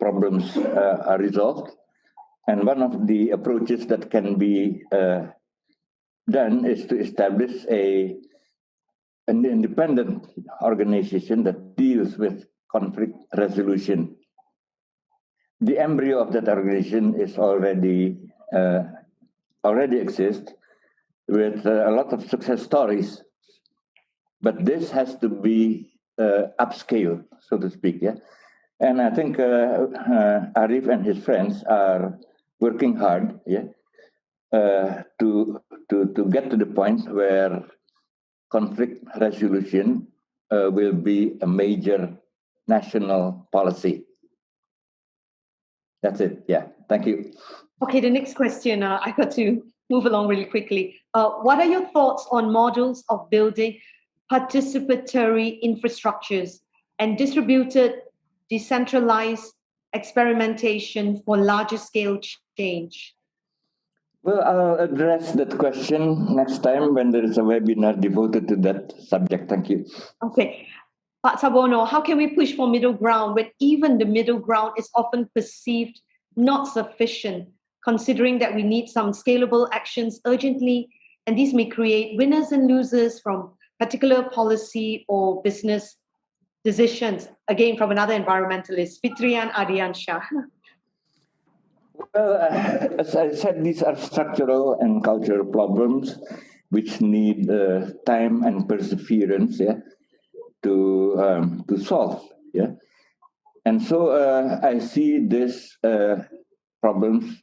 problems are resolved. And one of the approaches that can be done is to establish an independent organization that deals with conflict resolution. The embryo of that organization is already exists with a lot of success stories. But this has to be upscaled, so to speak, yeah. And I think Arif and his friends are working hard, yeah, to get to the point where conflict resolution will be a major national policy. That's it. Yeah. Thank you. Okay, the next question. I got to move along really quickly. What are your thoughts on models of building participatory infrastructures and distributed, decentralized experimentation for larger scale change? Well, I'll address that question next time when there is a webinar devoted to that subject. Thank you. Okay. Pak Sarwono, how can we push for middle ground when even the middle ground is often perceived not sufficient, considering that we need some scalable actions urgently, and these may create winners and losers from particular policy or business decisions? Again, from another environmentalist, Fitrian Adiansyah. Well, as I said, these are structural and cultural problems which need time and perseverance, yeah, to solve, yeah. And so I see these problems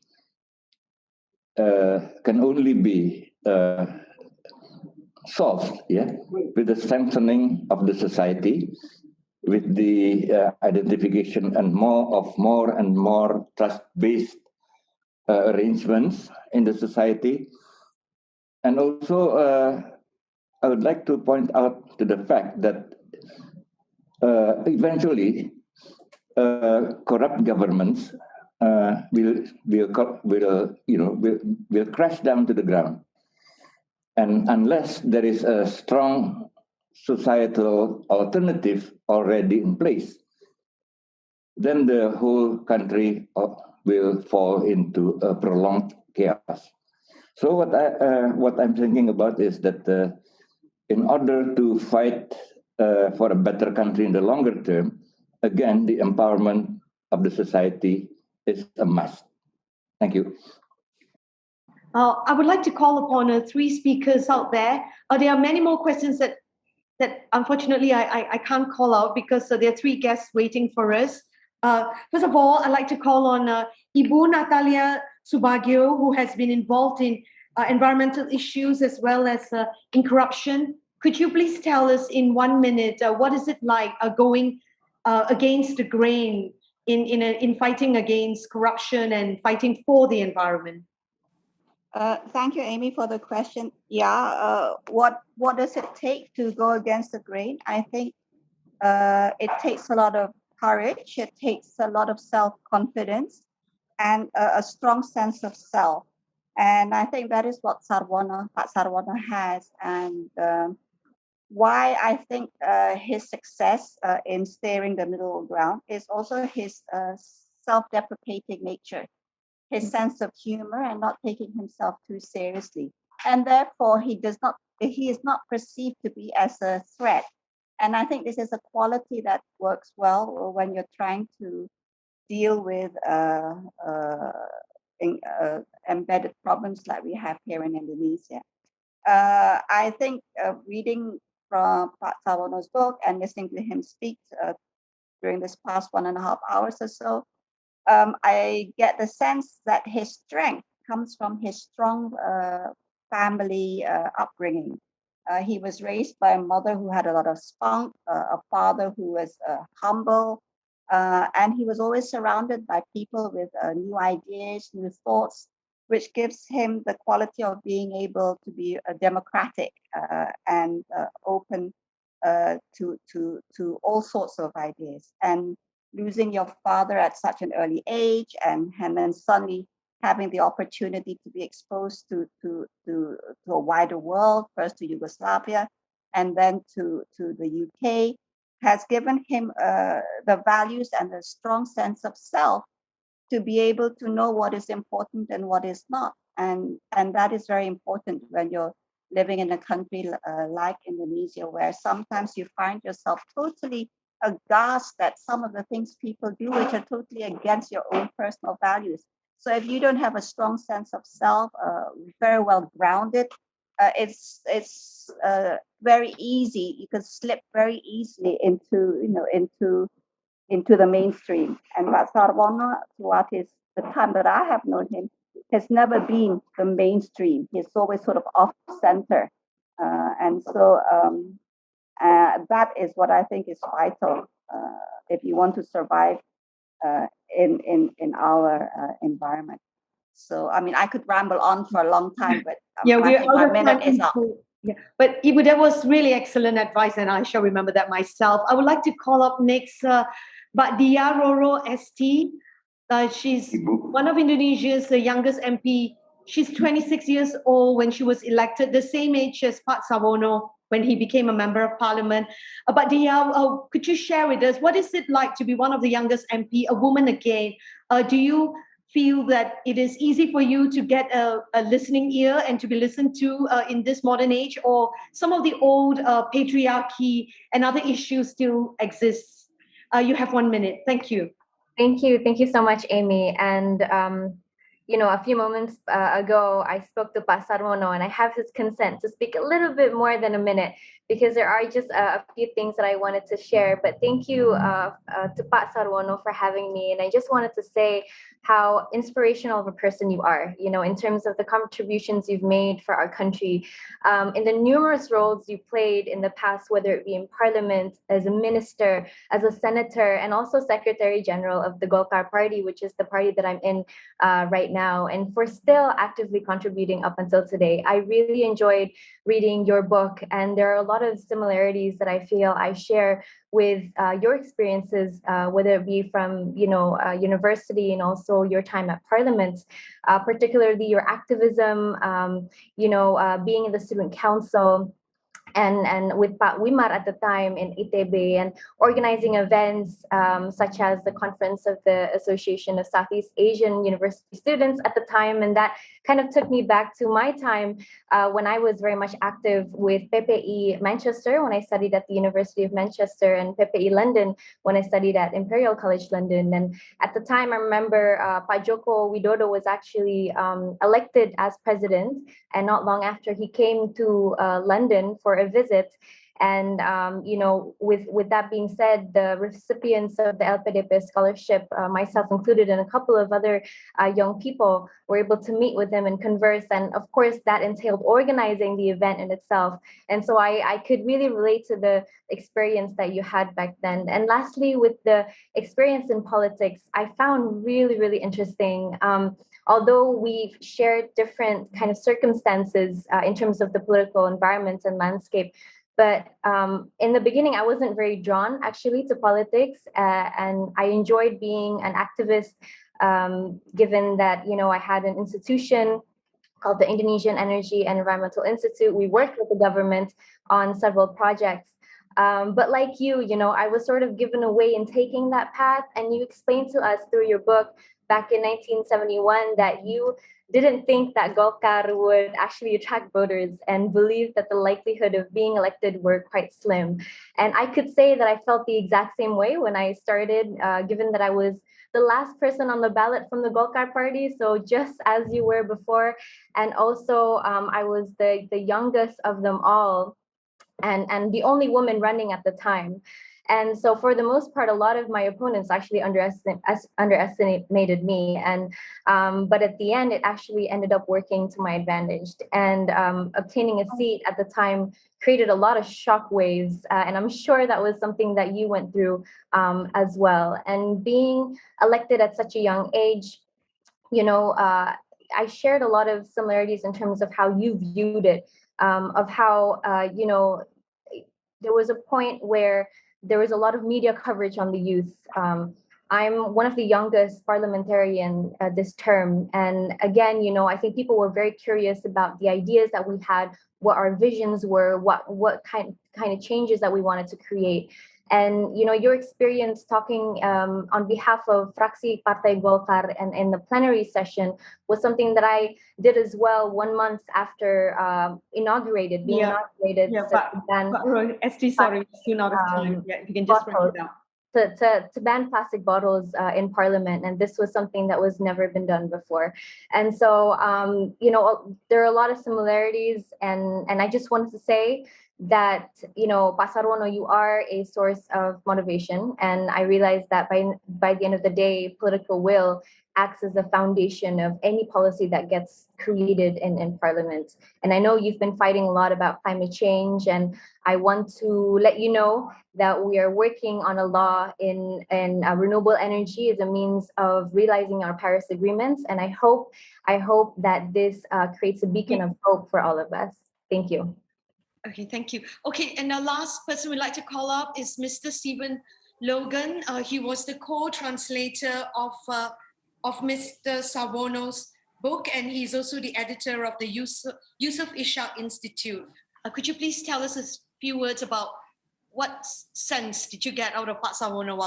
can only be solved, yeah, with the strengthening of the society, with the identification and more and more trust-based arrangements in the society. And also, I would like to point out to the fact that eventually, corrupt governments will crash down to the ground. And unless there is a strong societal alternative already in place, then the whole country will fall into a prolonged chaos. So what I'm thinking about is that in order to fight for a better country in the longer term, again, the empowerment of the society is a must. Thank you. I would like to call upon three speakers out there. There are many more questions that unfortunately I can't call out because there are three guests waiting for us. First of all, I'd like to call on Ibu Natalia Subagio, who has been involved in environmental issues as well as in corruption. Could you please tell us in 1 minute what is it like going against the grain in fighting against corruption and fighting for the environment? Thank you, Amy, for the question. Yeah, what does it take to go against the grain? I think it takes a lot of courage. It takes a lot of self-confidence and a strong sense of self. And I think that is what Pak Sarwono has. And why I think his success in steering the middle ground is also his self-deprecating nature, his sense of humor and not taking himself too seriously. And therefore, he is not perceived to be as a threat. And I think this is a quality that works well when you're trying to deal with embedded problems like we have here in Indonesia. I think reading from Pak Sarwono's book and listening to him speak during this past 1.5 hours or so, I get the sense that his strength comes from his strong family upbringing. He was raised by a mother who had a lot of spunk, a father who was humble, and he was always surrounded by people with new ideas, new thoughts, which gives him the quality of being able to be democratic and open to all sorts of ideas. And losing your father at such an early age, and then suddenly having the opportunity to be exposed to a wider world, first to Yugoslavia and then to the UK, has given him the values and the strong sense of self to be able to know what is important and what is not. And that is very important when you're living in a country like Indonesia, where sometimes you find yourself totally aghast at some of the things people do which are totally against your own personal values. So if you don't have a strong sense of self, very well grounded, it's very easy. You can slip very easily into the mainstream. And Pak Sarwono, throughout the time that I have known him, has never been the mainstream. He's always sort of off center. And so that is what I think is vital if you want to survive in our environment. So, I mean, I could ramble on for a long time, but my minute is up. Yeah, but Ibu, that was really excellent advice, and I shall remember that myself. I would like to call up next Mbak Dia Roro ST. She's one of Indonesia's youngest MP. She's 26 years old when she was elected, the same age as Pak Sarwono when he became a member of parliament. But Dia, could you share with us, what is it like to be one of the youngest MP, a woman again? Do you feel that it is easy for you to get a listening ear and to be listened to in this modern age, or some of the old patriarchy and other issues still exist? You have 1 minute. Thank you. Thank you. Thank you so much, Amy. And, a few moments ago, I spoke to Pak Sarwono, and I have his consent to speak a little bit more than a minute because there are just a few things that I wanted to share. But thank you to Pak Sarwono for having me. And I just wanted to say how inspirational of a person you are, in terms of the contributions you've made for our country, in the numerous roles you played in the past, whether it be in parliament, as a minister, as a senator, and also Secretary General of the Golkar Party, which is the party that I'm in right now, and for still actively contributing up until today. I really enjoyed reading your book, and there are a lot of similarities that I feel I share with your experiences, whether it be from university and also your time at Parliament, particularly your activism, being in the student council, and with Pak Wimar at the time in ITB, and organizing events such as the conference of the Association of Southeast Asian University Students at the time. And that kind of took me back to my time when I was very much active with PPI Manchester when I studied at the University of Manchester, and PPI London when I studied at Imperial College London. And at the time, I remember Pak Joko Widodo was actually elected as president, and not long after he came to London for a visit. And with that being said, the recipients of the LPDP scholarship, myself included, and a couple of other young people, were able to meet with them and converse. And of course, that entailed organizing the event in itself. And so I could really relate to the experience that you had back then. And lastly, with the experience in politics, I found really, really interesting. Although we've shared different kind of circumstances in terms of the political environment and landscape, but in the beginning, I wasn't very drawn actually to politics, and I enjoyed being an activist, given that I had an institution called the Indonesian Energy and Environmental Institute. We worked with the government on several projects. But like you know, I was sort of given away in taking that path. And you explained to us through your book back in 1971 that you didn't think that Golkar would actually attract voters and believed that the likelihood of being elected were quite slim. And I could say that I felt the exact same way when I started, given that I was the last person on the ballot from the Golkar party, so just as you were before. And also, I was the youngest of them all, and the only woman running at the time. And so for the most part, a lot of my opponents actually underestimated me. And but at the end, it actually ended up working to my advantage. And obtaining a seat at the time created a lot of shockwaves. And I'm sure that was something that you went through as well. And being elected at such a young age, you know, I shared a lot of similarities in terms of how you viewed it, of how, you know, there was a point where there was a lot of media coverage on the youth. I'm one of the youngest parliamentarian this term. And again, you know, I think people were very curious about the ideas that we had, what our visions were, what kind of changes that we wanted to create. And you know, your experience talking on behalf of Fraksi Partai Golkar and in the plenary session was something that I did as well 1 month after inaugurated. Yeah, but ST, sorry, soon out of time. Yeah, if you can just wrap it up. To ban plastic bottles in Parliament, and this was something that was never been done before. And so, you know, there are a lot of similarities, and I just wanted to say that, you know, Pak Sarwono, you are a source of motivation, and I realized that by the end of the day, political will acts as the foundation of any policy that gets created in Parliament. And I know you've been fighting a lot about climate change, and I want to let you know that we are working on a law in renewable energy as a means of realizing our Paris agreements. And I hope that this creates a beacon of hope for all of us. Thank you. Okay, thank you. Okay, and the last person we'd like to call up is Mr. Stephen Logan. He was the co-translator of Mr. Sarwono's book, and he's also the editor of the Yusof Ishak Institute. Could you please tell us a few words about what sense did you get out of Pak Sarwono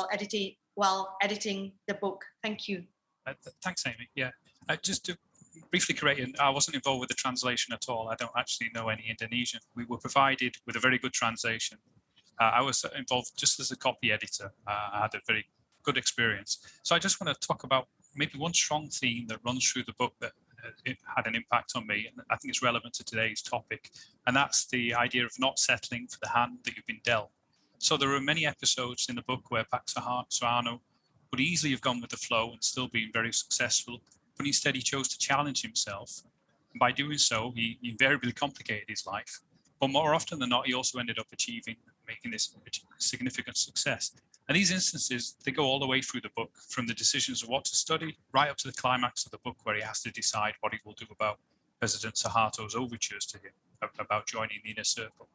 while editing the book? Thank you. Thanks, Amy. Yeah, just to briefly correct, I wasn't involved with the translation at all. I don't actually know any Indonesian. We were provided with a very good translation. I was involved just as a copy editor. I had a very good experience. So I just want to talk about maybe one strong theme that runs through the book that it had an impact on me, and I think it's relevant to today's topic, and that's the idea of not settling for the hand that you've been dealt. So there are many episodes in the book where Pak Sarwono would easily have gone with the flow and still been very successful, but instead he chose to challenge himself. And by doing so, he invariably complicated his life. But more often than not, he also ended up making this a significant success. And these instances, they go all the way through the book, from the decisions of what to study, right up to the climax of the book, where he has to decide what he will do about President Suharto's overtures to him, about joining the inner circle.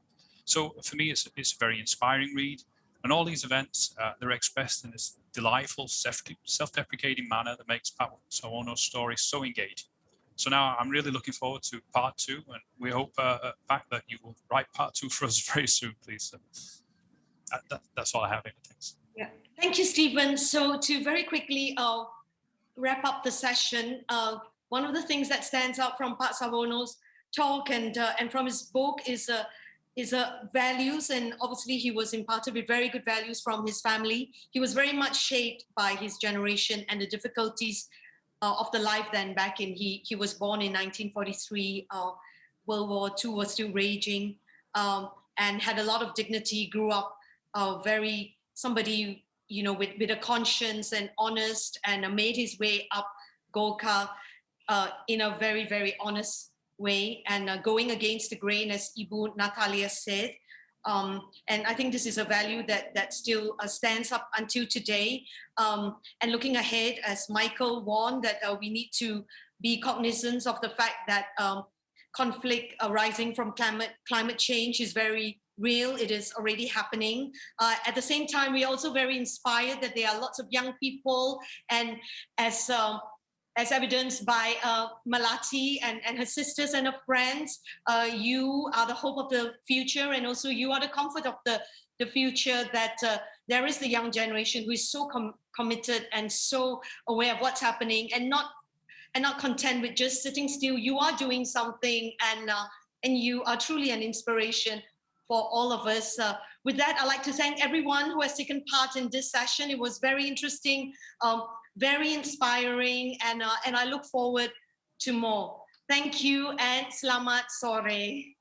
So for me, it's a very inspiring read. And all these events, they're expressed in this delightful, self-deprecating manner that makes Pak Sarwono's story so engaging. So now I'm really looking forward to part 2, and we hope, Pak, that you will write part 2 for us very soon, please. That's all I have. Thanks. Yeah, thank you, Stephen. So to very quickly wrap up the session, one of the things that stands out from Pak Sarwono's talk and from his book is values, and obviously he was imparted with very good values from his family. He was very much shaped by his generation and the difficulties of the life then back in. He was born in 1943. World War II was still raging, and had a lot of dignity. Grew up somebody, you know, with a conscience and honest, and made his way up Golkar in a very, very honest way, and going against the grain, as Ibu Natalia said. And I think this is a value that still stands up until today. And looking ahead, as Michael warned, that we need to be cognizant of the fact that conflict arising from climate change is very real. It is already happening. At the same time, we're also very inspired that there are lots of young people, and as as evidenced by Melati and her sisters and her friends. You are the hope of the future, and also you are the comfort of the future, that there is the young generation who is so committed and so aware of what's happening, and not content with just sitting still. You are doing something, and you are truly an inspiration for all of us. With that, I'd like to thank everyone who has taken part in this session. It was very interesting, very inspiring, and I look forward to more. Thank you, and selamat sore.